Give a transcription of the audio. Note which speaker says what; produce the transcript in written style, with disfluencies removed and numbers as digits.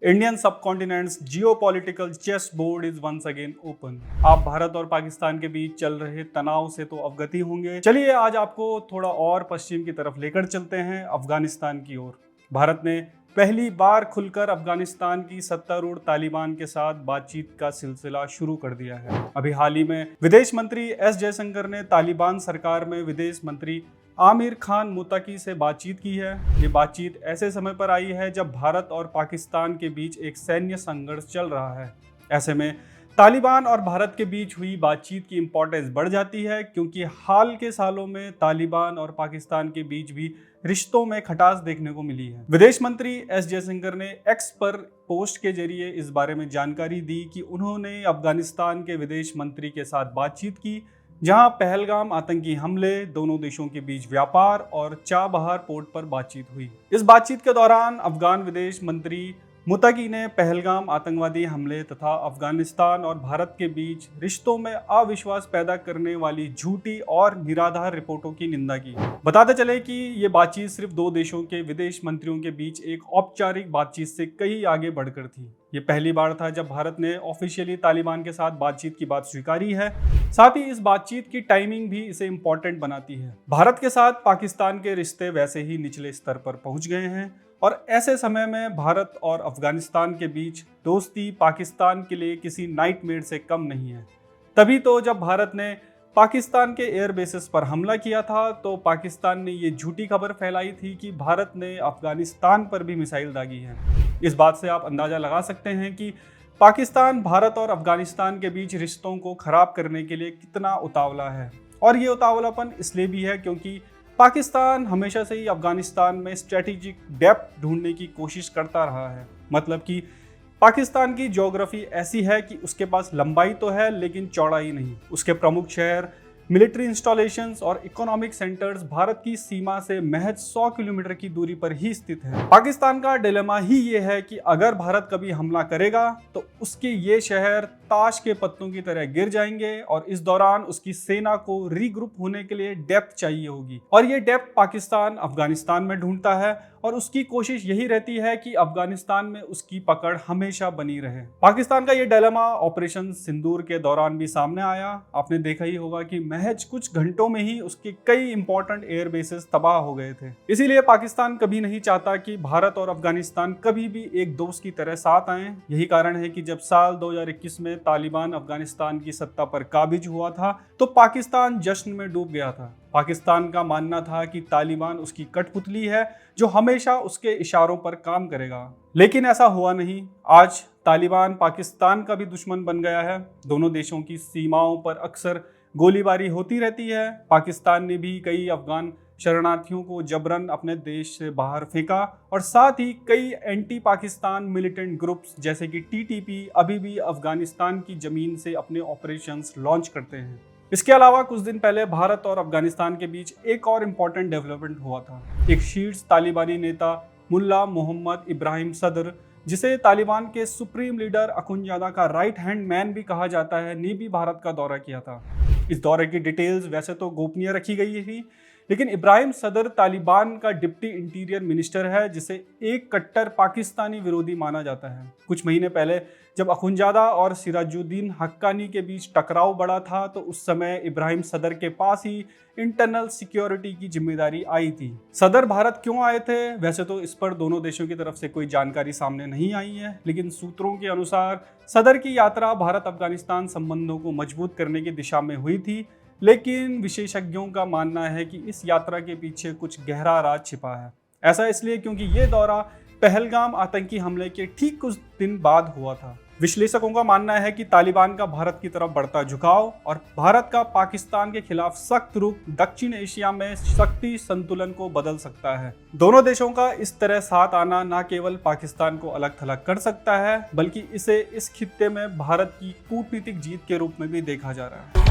Speaker 1: Indian subcontinents geopolitical chess board is once again open. आप भारत और पाकिस्तान के बीच चल रहे तनाव से तो अवगत ही होंगे। चलिए आज आपको थोड़ा और पश्चिम की तरफ लेकर चलते हैं, अफगानिस्तान की ओर। भारत ने पहली बार खुलकर अफगानिस्तान की सत्तारूढ़ तालिबान के साथ बातचीत का सिलसिला शुरू कर दिया है। अभी हाल ही में विदेश मंत्री एस जयशंकर ने तालिबान सरकार में विदेश मंत्री आमिर खान मुत्तकी से बातचीत की है। ये बातचीत ऐसे समय पर आई है जब भारत और पाकिस्तान के बीच एक सैन्य संघर्ष चल रहा है। ऐसे में तालिबान और भारत के बीच हुई बातचीत की इंपॉर्टेंस बढ़ जाती है, क्योंकि हाल के सालों में तालिबान और पाकिस्तान के बीच भी रिश्तों में खटास देखने को मिली है। विदेश मंत्री एस जयशंकर ने एक्स पर पोस्ट के जरिए इस बारे में जानकारी दी कि उन्होंने अफगानिस्तान के विदेश मंत्री के साथ बातचीत की, जहां पहलगाम आतंकी हमले, दोनों देशों के बीच व्यापार और चाबहार पोर्ट पर बातचीत हुई। इस बातचीत के दौरान अफगान विदेश मंत्री मुत्तकी ने पहलगाम आतंकवादी हमले तथा अफगानिस्तान और भारत के बीच रिश्तों में अविश्वास पैदा करने वाली झूठी और निराधार रिपोर्टों की निंदा की। बताते चले कि ये बातचीत सिर्फ दो देशों के विदेश मंत्रियों के बीच एक औपचारिक बातचीत से कहीं आगे बढ़कर थी। ये पहली बार था जब भारत ने ऑफिशियली तालिबान के साथ बातचीत की बात स्वीकारी है। साथ ही इस बातचीत की टाइमिंग भी इसे इम्पोर्टेंट बनाती है। भारत के साथ पाकिस्तान के रिश्ते वैसे ही निचले स्तर पर पहुंच गए हैं और ऐसे समय में भारत और अफगानिस्तान के बीच दोस्ती पाकिस्तान के लिए किसी नाइटमेयर से कम नहीं है। तभी तो जब भारत ने पाकिस्तान के एयर बेसिस पर हमला किया था तो पाकिस्तान ने ये झूठी खबर फैलाई थी कि भारत ने अफगानिस्तान पर भी मिसाइल दागी है। इस बात से आप अंदाजा लगा सकते हैं कि पाकिस्तान भारत और अफगानिस्तान के बीच रिश्तों को खराब करने के लिए कितना उतावला है। और ये उतावलापन इसलिए भी है क्योंकि पाकिस्तान हमेशा से ही अफगानिस्तान में स्ट्रेटेजिक डेप्थ ढूंढने की कोशिश करता रहा है। मतलब कि पाकिस्तान की ज्योग्राफी ऐसी है कि उसके पास लंबाई तो है लेकिन चौड़ाई नहीं। उसके प्रमुख शहर, मिलिट्री इंस्टॉलेशंस और इकोनॉमिक सेंटर्स भारत की सीमा से महज 100 किलोमीटर की दूरी पर ही स्थित है। पाकिस्तान का डिलेमा ही ये है कि अगर भारत कभी हमला करेगा तो उसके ये शहर ताश के पत्तों की तरह गिर जाएंगे और इस दौरान उसकी सेना को रीग्रुप होने के लिए डेप्थ चाहिए होगी। और ये डेप्थ पाकिस्तान अफगानिस्तान में ढूंढता है और उसकी कोशिश यही रहती है कि अफगानिस्तान में उसकी पकड़ हमेशा बनी रहे। पाकिस्तान का ये डिलेमा ऑपरेशन सिंदूर के दौरान भी सामने आया। आपने देखा ही होगा कि महज कुछ घंटों में ही उसके कई इंपॉर्टेंट एयर बेसेस तबाह हो गए थे। इसीलिए पाकिस्तान कभी नहीं चाहता कि भारत और अफगानिस्तान कभी भी एक दोस्त की तरह साथ आएं। यही कारण है कि जब साल 2021 में तालिबान अफगानिस्तान की सत्ता पर काबिज हुआ था तो पाकिस्तान जश्न में डूब गया था। पाकिस्तान का मानना था कि तालिबान उसकी कठपुतली है जो हमेशा उसके इशारों पर काम करेगा, लेकिन ऐसा हुआ नहीं। आज तालिबान पाकिस्तान का भी दुश्मन बन गया है। दोनों देशों की सीमाओं पर अक्सर गोलीबारी होती रहती है। पाकिस्तान ने भी कई अफगान शरणार्थियों को जबरन अपने देश से बाहर फेंका और साथ ही कई एंटी पाकिस्तान मिलिटेंट ग्रुप्स जैसे कि टीटीपी अभी भी अफगानिस्तान की जमीन से अपने ऑपरेशंस लॉन्च करते हैं। इसके अलावा कुछ दिन पहले भारत और अफगानिस्तान के बीच एक और इम्पॉर्टेंट डेवलपमेंट हुआ था। एक शीर्ष तालिबानी नेता मुल्ला मोहम्मद इब्राहिम सदर, जिसे तालिबान के सुप्रीम लीडर अखुंजादा का राइट हैंड मैन भी कहा जाता है, ने भी भारत का दौरा किया था। इस दौरे की डिटेल्स वैसे तो गोपनीय रखी गई थी, लेकिन इब्राहिम सदर तालिबान का डिप्टी इंटीरियर मिनिस्टर है, जिसे एक कट्टर पाकिस्तानी विरोधी माना जाता है। कुछ महीने पहले जब अखुंजादा और सिराजुद्दीन हक्कानी के बीच टकराव बढ़ा था तो उस समय इब्राहिम सदर के पास ही इंटरनल सिक्योरिटी की जिम्मेदारी आई थी। सदर भारत क्यों आए थे? वैसे तो इस पर दोनों देशों की तरफ से कोई जानकारी सामने नहीं आई है, लेकिन सूत्रों के अनुसार सदर की यात्रा भारत अफगानिस्तान संबंधों को मजबूत करने की दिशा में हुई थी। लेकिन विशेषज्ञों का मानना है कि इस यात्रा के पीछे कुछ गहरा राज छिपा है। ऐसा इसलिए क्योंकि ये दौरा पहलगाम आतंकी हमले के ठीक कुछ दिन बाद हुआ था। विश्लेषकों का मानना है कि तालिबान का भारत की तरफ बढ़ता झुकाव और भारत का पाकिस्तान के खिलाफ सख्त रुख दक्षिण एशिया में शक्ति संतुलन को बदल सकता है। दोनों देशों का इस तरह साथ आना न केवल पाकिस्तान को अलग थलग कर सकता है, बल्कि इसे इस खित्ते में भारत की कूटनीतिक जीत के रूप में भी देखा जा रहा है।